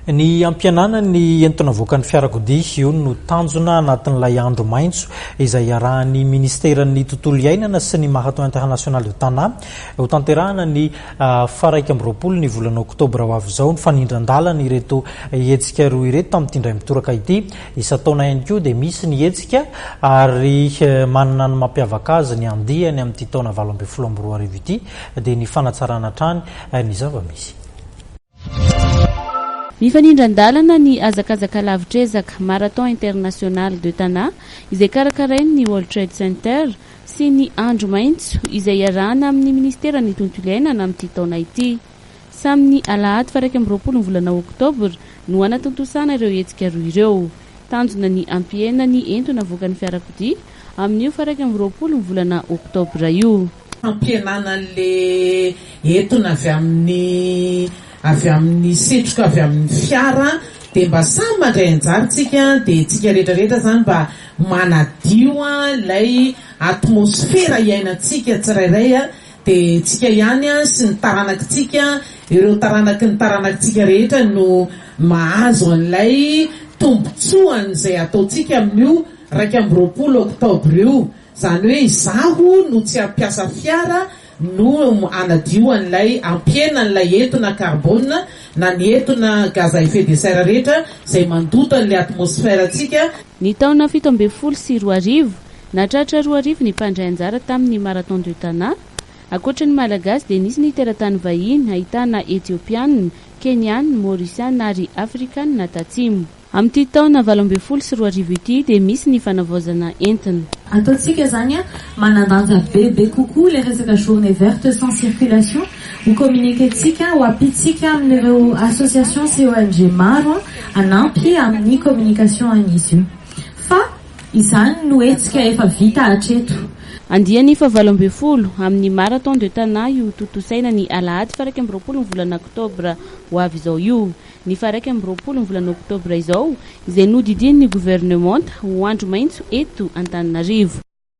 Ny ampianana ny entona voakan'ny fiarakodia io no tanjona anatin'ilay andro maintso izay arahan'ny ministeran'ny tontolo iainana sy ny Marathon International De Tana ho tanterahana ny 1 ny volana oktobra ho avy izao ny fanindran-dalana ireto hetsika roa ireto tamin'ity indray mitoraka ity. Isa-taona ihany koa dia misy ny hetsika ary manana ny mampiavaka azy ny andihany amin'ity taona 2024 ity dia ny fanatsarana trany ny zava-misy. Mifanindran-dalana ny azakazaka lavitrezaka Marathon International De Tana izay karakarainy ny World Trade Center sy ny andro maintso izay arahana amin'ny ministeran'ny tontolo iainana amin'ity taona ity. Samin'ny alahady 20 ny volana oktobra no anatontosaina ireo hetsika roa ireo. Tanjona ny ampiena ny entona voakan'ny fiarakodia amin'io 20 ny volana oktobra io. Ampienana le entona avy amin'ny setroka avy amin'ny fiara dia mba samy mandray anjara tsika dia tsika rehetrarehetra zany mba manadio ilay atmosfera iainantsika tsirairay dia tsika ihany sy ny taranakitsika ireo taranakitsika rehetra no mahazo an'ilay tombontsoany izay ataotsika amin'io 20 oktobra io. Zany hoe izaho no tsy ampiasa fiara no anadio an'ilay ampiena an'ilay entona carbone na ny entona gaz à effet de serre rehetra izay mandota an'ilay atmosfera tsika. Ny taona 17 sy 20 natratra 20 ny mpandray anjara tamin'ny Marathon De Tana. Ankoatra ny malagasy dia nisy ny teratany vahiny ahitana etiopiana, keniana, maurisiana ary afrikana tatsimo. Amin'ity taona 17 sy 20 ity dia misy ny fanavaozana entona. Ataontsika zany manandanja be kokoa le resaka journée verte sans circulation ho communiquentsika ho ampitsika amin'ireo association sy ONG maro anampy amin'ny communication an'izy io. Fa izany no hetsika efa vita hatreto. Andiany 17 amin'ny Marathon De Tana io totosaina ny alahady 20 ny volana oktobra ho avy izao io. Ny 20 ny volana oktobra izao izay nodidin'ny gouvernement ho andro maintso eto Antananarivo.